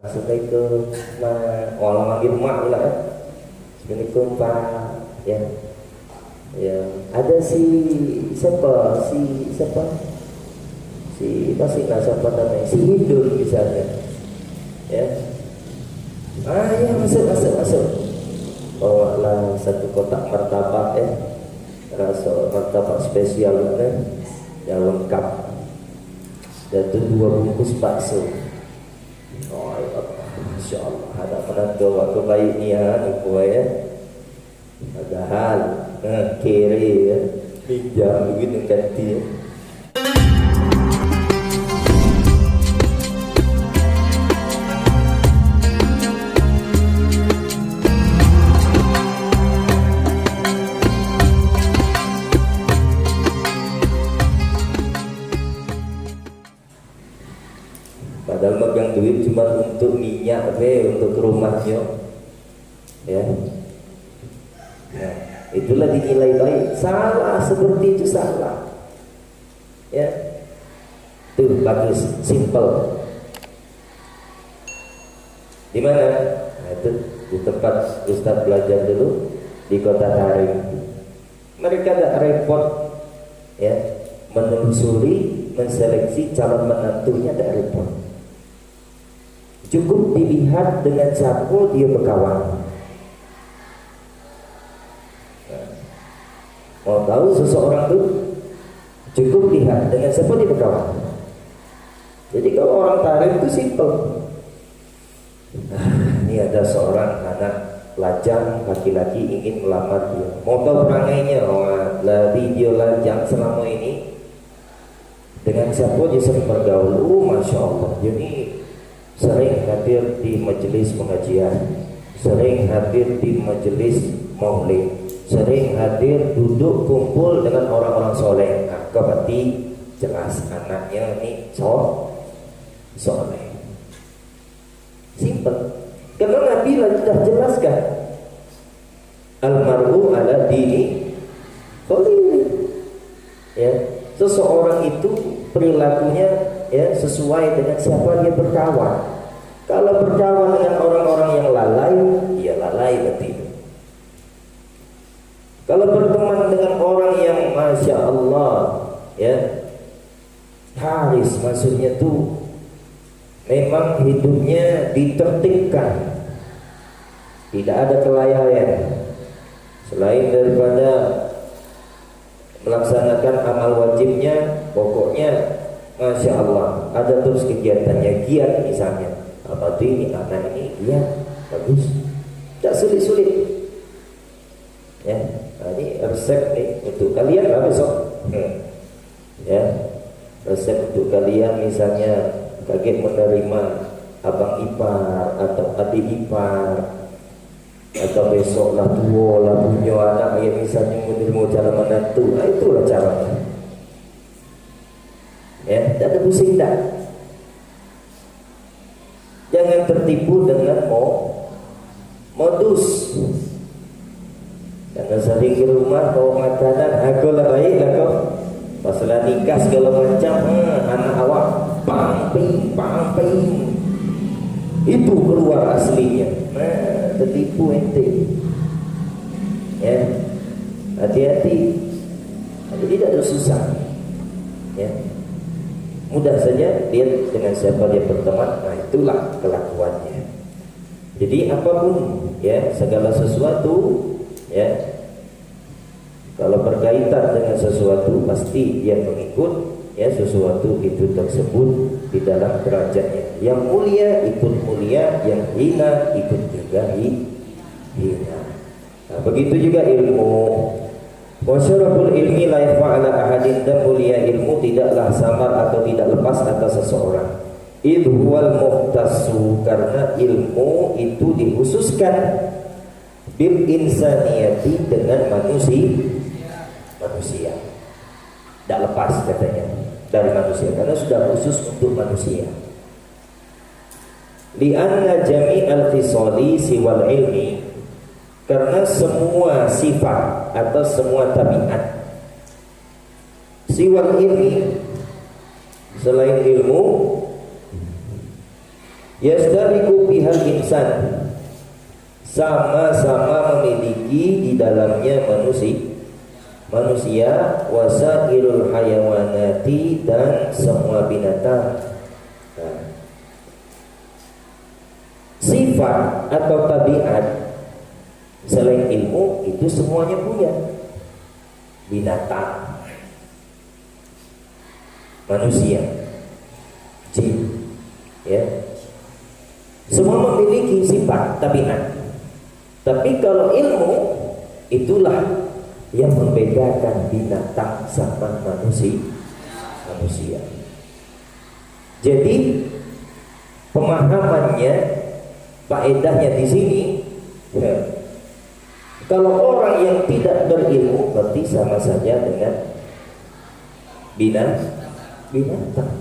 Assalamualaikum orang lagi mak pula kan. Assalamualaikum Pak. Ya. Ya, ada siapa? Pasti nggak siapa namanya, si Hindun misalnya. Ya. Ya masuk. Bawalah satu kotak martabak rasa martabak spesial yang lengkap. Dan 2 bungkus bakso. Oh, Masya Allah, ada penantu waktu baik ni ya, padahal kiri ya, hijau begitu ganti ya. Padahal megang duit cuma untuk minyak untuk ke rumahnya, ya. Nah, itulah dinilai baik. Salah seperti itu salah, ya. Tuh bagus, simple. Di mana? Nah, itu di tempat Ustaz belajar dulu di Kota Tarim. Mereka tidak repot, ya, menelusuri, menseleksi calon menantunya, tidak repot. Cukup dilihat dengan siapa dia berkawan. Mau tahu seseorang itu cukup lihat dengan siapa dia berkawan. Jadi kalau orang Tarim itu simple. Ini ada seorang anak lajang laki-laki ingin melamar dia. Mau tahu perangainya, lari dia lajang selama ini. Dengan siapa dia sering bergaul? Masya Allah. Jadi sering hadir di majelis pengajian, sering hadir di majelis maulid, sering hadir duduk kumpul dengan orang-orang soleh. Nah, berarti jelas anaknya ini soleh. Simple. Karena Nabi sudah jelaskan, almaru ala dini khalili. Ya, seseorang itu perilakunya ya sesuai dengan siapa dia berkawan. Kalau berkawan dengan orang-orang yang lalai, dia lalai berarti. Kalau berteman dengan orang yang Masya Allah, ya, haris, maksudnya tuh memang hidupnya ditertibkan, tidak ada kelalaian selain daripada melaksanakan amal wajibnya. Pokoknya Masya Allah, ada terus kegiatannya, giat misalnya. Berarti ini anak ini giat, bagus, tidak sulit-sulit. Ya, nah, ini resep nih untuk kalian lah besok. Ya, resep untuk kalian misalnya kaget menerima abang ipar atau adik ipar, atau besok lah tua lah punya anak yang misalnya menerima calon menantu. Nah, itulah caranya. Ya, tidak ada pusing dah. Jangan tertipu dengan modus. Jangan sering ke rumah bawa makanan, aku lah baik lah kau. Masalah nikah segala macam, anak awak pamping. Itu keluar aslinya. Nah, tertipu ente. Ya, hati-hati. Jadi tidak ada susah. Ya. Mudah saja lihat dengan siapa dia berteman. Nah, itulah kelakuannya. Jadi apapun ya, segala sesuatu ya, kalau berkaitan dengan sesuatu pasti dia mengikut ya sesuatu itu tersebut di dalam derajatnya. Yang mulia ikut mulia, yang hina ikut juga hina. Nah, begitu juga ilmu. Wasyaraful ilmi la yakhfa ala ahadin, dan mulia ilmu tidaklah samar atau tidak lepas atas seseorang. Idhuwal muhtasu, karena ilmu itu dikhususkan bil insaniyati, dengan manusia. Tidak lepas katanya dari manusia, karena sudah khusus untuk manusia. Li'anna jami'al khisali siwal ilmi, karena semua sifat atau semua tabiat siwal ilmi, selain ilmu, Yastariku bihal insan, sama-sama memiliki di dalamnya manusia wasairul hayawanati, dan semua binatang. Nah, sifat atau tabiat selain ilmu itu semuanya punya. Binatang, manusia, jin, ya, semua memiliki sifat tabiat. Tapi kalau ilmu, itulah yang membedakan binatang sama manusia. Jadi pemahamannya, faedahnya di sini, ya, kalau orang yang tidak berilmu berarti sama saja dengan binatang.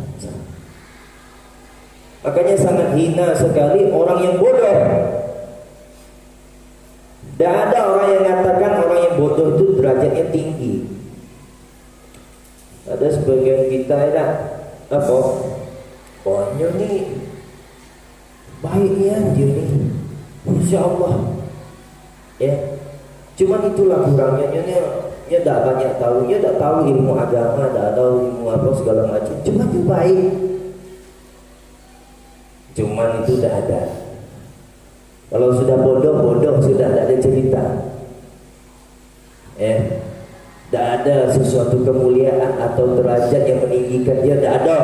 Makanya sangat hina sekali orang yang bodoh. Tidak ada orang yang mengatakan orang yang bodoh itu derajatnya tinggi. Ada sebagian kita ya, apa? Pokoknya nih baiknya dia nih, Masya Allah, ya. Cuman itulah kurangnya, dia tidak banyak tahu, dia tidak tahu ilmu agama, tidak tahu ilmu apa segala macam. Cuman itu baik. Cuman itu tidak ada. Kalau sudah bodoh sudah tidak ada cerita. Tidak ada sesuatu kemuliaan atau derajat yang meninggikan dia, tidak ada.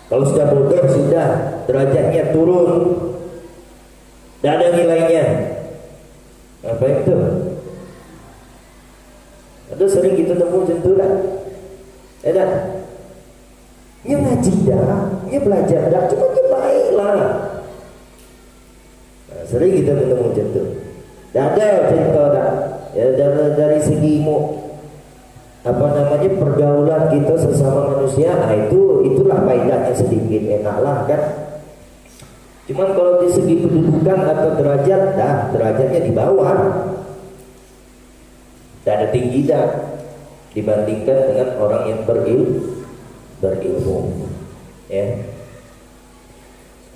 Kalau sudah bodoh sudah derajatnya turun, tidak ada nilainya. Apa itu? Ada sering kita temu jentulah. Ada. Dia ngaji dah, dia belajar dah, cuma dia baiklah. Nah, sering kita ketemu jentuh. Dah ada cerita dah. Ya, dari segi pergaulan kita sesama manusia, itulah faedahnya sedikit, enaklah kan. Cuman kalau di segi kedudukan atau derajat, derajatnya di bawah, tidak ada tinggi dibandingkan dengan orang yang berilmu. Ya.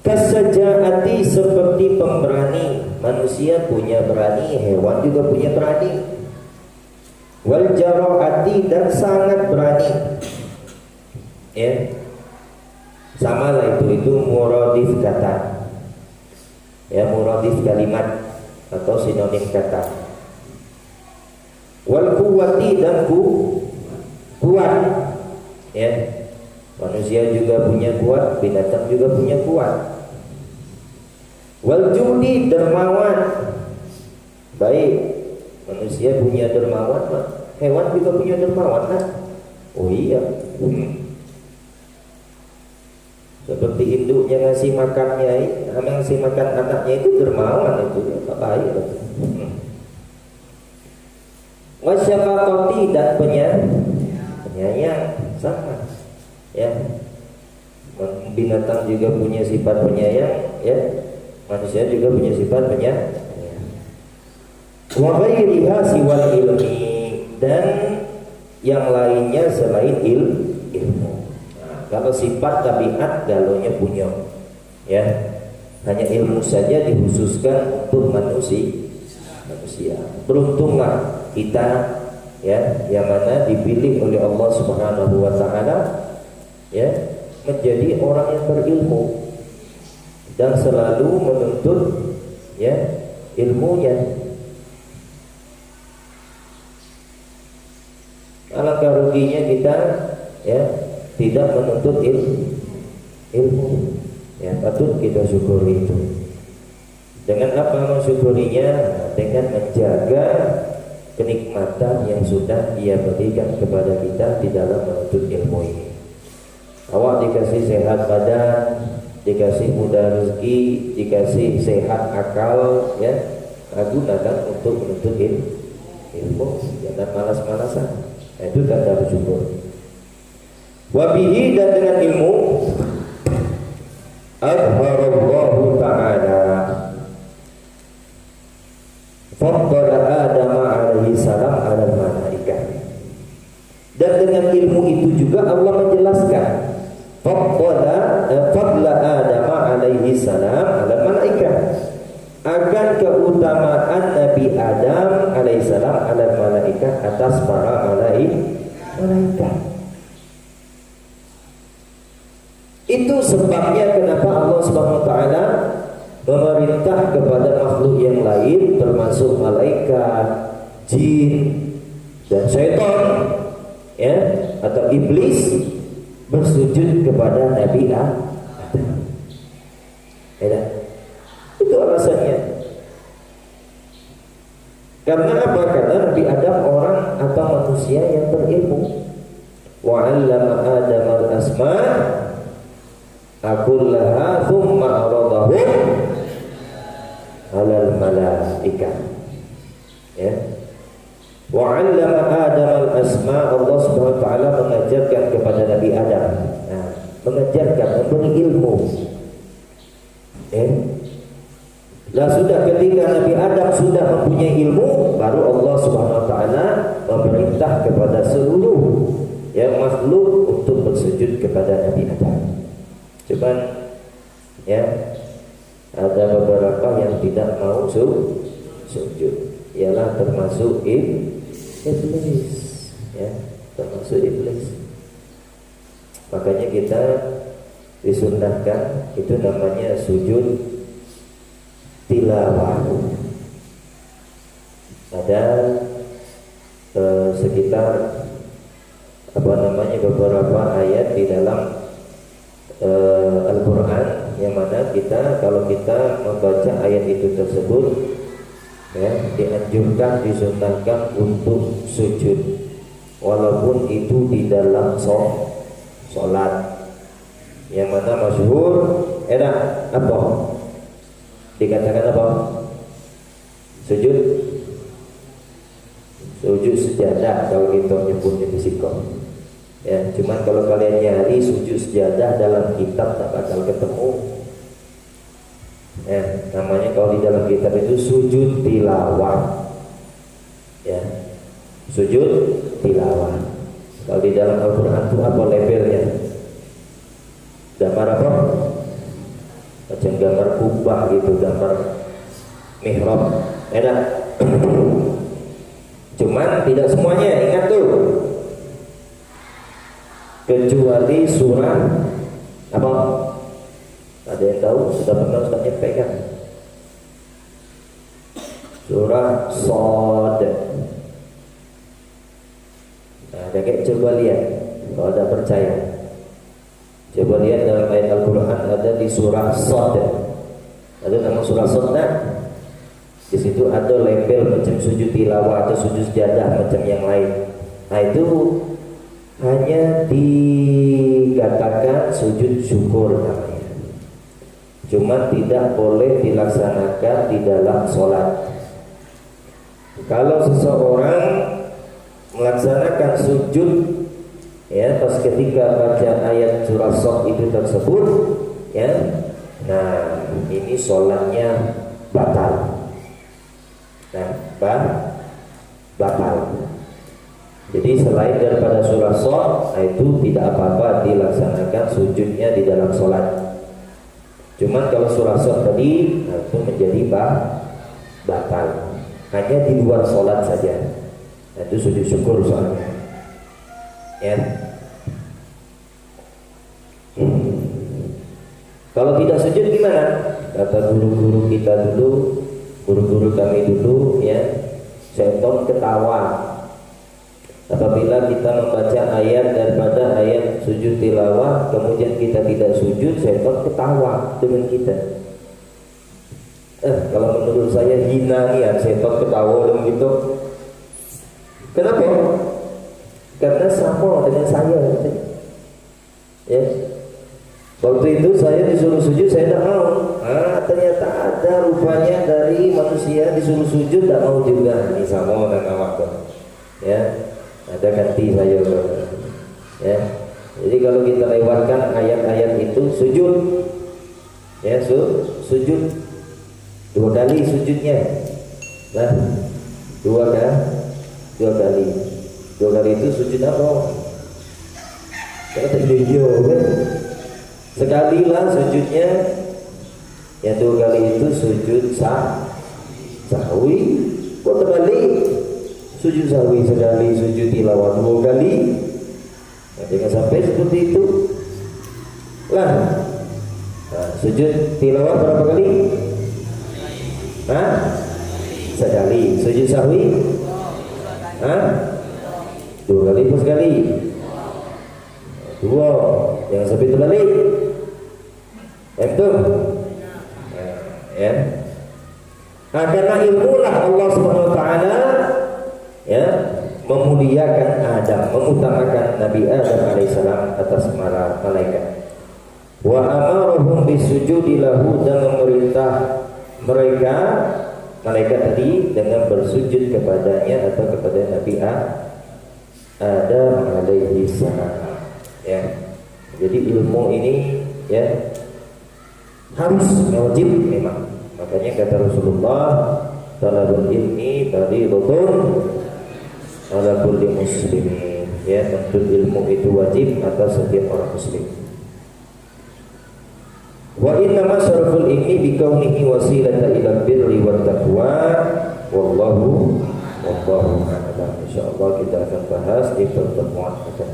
Kasajaati seperti pemberani, manusia punya berani, hewan juga punya berani. Wal jaraati, dan sangat berani. Ya. Sama lah itu muradif kata. Ya, muradif kalimat atau sinonim kata. Wal quwwati, dan kuat. Ya. Manusia juga punya kuat, binatang juga punya kuat. Wal judi, dermawan. Baik, manusia punya dermawan, hewan juga punya dermawan kan? Oh iya. Seperti induknya ngasih makannya, ngasih makan anaknya itu dermawan, itu baik. Wasyafaqati, dan penyayang, sama. Ya, binatang juga punya sifat penyayang, ya. Manusia juga punya sifat penyayang. Wa ghairiha siwal ilmi, dan yang lainnya selain ilmu. Nah, kalau sifat tabiat galaunya punya, ya, hanya ilmu saja dikhususkan untuk manusia. Beruntunglah kita, ya, yang mana dipilih oleh Allah Subhanahu wa taala, ya, menjadi orang yang berilmu dan selalu menuntut, ya, ilmunya. Alangkah ruginya kita, ya, tidak menuntut ilmu. Ya, patut kita syukuri itu. Dengan apa mensyukurinya? Dengan menjaga kenikmatan yang sudah Ia berikan kepada kita di dalam menuntut ilmu ini. Awak dikasih sehat badan, dikasih mudah rezeki, dikasih sehat akal, ya, gunakan untuk menuntut ilmu. Jangan malas-malasan. Itu tanda bersyukur. Wabihi, dan dengan ilmu adharallahu ta'ala faddala Adam alaihi salam ala malaikah. Dan dengan ilmu itu juga Allah menjelaskan fadla Adam alaihi alaihi salam ala malaikah, akan keutamaan Nabi Adam alaihissalam ala malaikah atas para malaikat. Itu sebabnya kenapa Allah Subhanahu wa taala memerintah kepada makhluk yang lain termasuk malaikat, jin dan syaitan, ya, atau iblis bersujud kepada Nabi Adam. Ya, itu alasannya. Karena apa? Karena Nabi Adam orang atau manusia yang berilmu. Wa 'allama Adam al-asma' akullaha thumma 'aradahum 'alal malaikah. Ya. Wa 'allama Adam al-asma', Allah Subhanahu wa taala mengajarkan kepada Nabi Adam. Nah, mengajarkan, memberi ilmu. Lah sudah ketika Nabi Adam sudah mempunyai ilmu, baru Allah Subhanahu wa taala memerintah kepada seluruh yang makhluk untuk bersujud kepada Nabi Adam. Cuman ya ada beberapa yang tidak mau sujud, ialah termasuk iblis, ya, termasuk iblis. Makanya kita disunnahkan itu namanya sujud tilawah. Ada sekitar beberapa ayat di dalam Al-Quran yang mana kalau kita membaca ayat itu tersebut, ya, dianjurkan, disunnahkan untuk sujud walaupun itu di dalam sholat. Yang mana masyhur apa? Dikatakan apa? Sujud sejadah kalau kita nyebutnya di siko. Ya, cuman kalau kalian nyari sujud sejadah dalam kitab tak bakal ketemu. Ya, namanya kalau di dalam kitab itu sujud tilawah. Ya, sujud tilawah. Kalau di dalam Al-Quran itu apa labelnya? Gambar apa? Macam gambar kubah gitu, gambar mihrab. Enak. Cuman tidak semuanya, ingat tuh. Kecuali surah apa? Ada yang tahu? Sudah pernah Ustaz nyampaikan? Surah Shad. Nah, kakek coba lihat kalau ada percaya. Coba lihat dalam ayat Al-Quran ada di surah Shad. Ada nama surah Shad. Di situ ada label macam sujud tilawah atau sujud sejadah macam yang lain. Nah itu hanya dikatakan sujud syukur namanya. Cuma tidak boleh dilaksanakan di dalam sholat. Kalau seseorang melaksanakan sujud, ya, pas ketika baca ayat surah Shad itu tersebut, ya, nah ini sholatnya batal. Nah, batal. Jadi selain daripada surah Shad, itu tidak apa-apa dilaksanakan sujudnya di dalam sholat. Cuman kalau surah Shad tadi, nah, itu menjadi batal. Hanya di luar sholat saja. Nah, itu sujud syukur soalnya. Ya. Kalau tidak sujud gimana? Kata guru-guru kita dulu, guru-guru kami dulu, ya, syaitan ketawa apabila kita membaca ayat daripada ayat sujud tilawah, kemudian kita tidak sujud, syaitan ketawa dengan kita. Kalau menurut saya hina nih ya, syaitan ketawa dengan gitu. Kenapa? Karena sama dengan saya, ya. Waktu itu saya disuruh sujud, saya tidak mau. Ternyata ada rupanya dari manusia disuruh sujud tidak mau juga. Ini sama dengan waktu, ya. Ada ganti saya, ya. Jadi kalau kita lewatkan ayat-ayat itu sujud, ya, sujud 2 kali sujudnya. Nah, 2 kali. 2 kali itu sujud apa? Kata dia, sekali lah sujudnya, Yang 2 kali itu sujud sahwi. Kok terbalik? Sujud sahwi sekali, sujud tilawah 2 kali. Nah, jangan sampai seperti itu. Lah, sujud tilawah berapa kali? Sekali. Sujud sahwi? 2 kali plus sekali. 2. Jangan sampai terbalik. Itu. Ya. Karena ilmulah Allah Subhanahu wa taala ya memuliakan Adam, mengutamakan Nabi Adam alaihissalam atas para malaikat. Wa amarahum bisujudi lahu, dan memerintah mereka malaikat tadi dengan bersujud kepadanya atau kepada Nabi Adam alaihi salam. Ya. Jadi ilmu ini ya harus wajib memang. Makanya kata Rasulullah, talabul ilmi fardhun ala kulli muslimin. Ya, menuntut ilmu itu wajib atas setiap orang muslim. Wa inna ma syaraful ilmi bi kaunihi wasilatan ila birri wat taqwa wallahu a'lam. Insyaallah kita akan bahas di pertemuan akan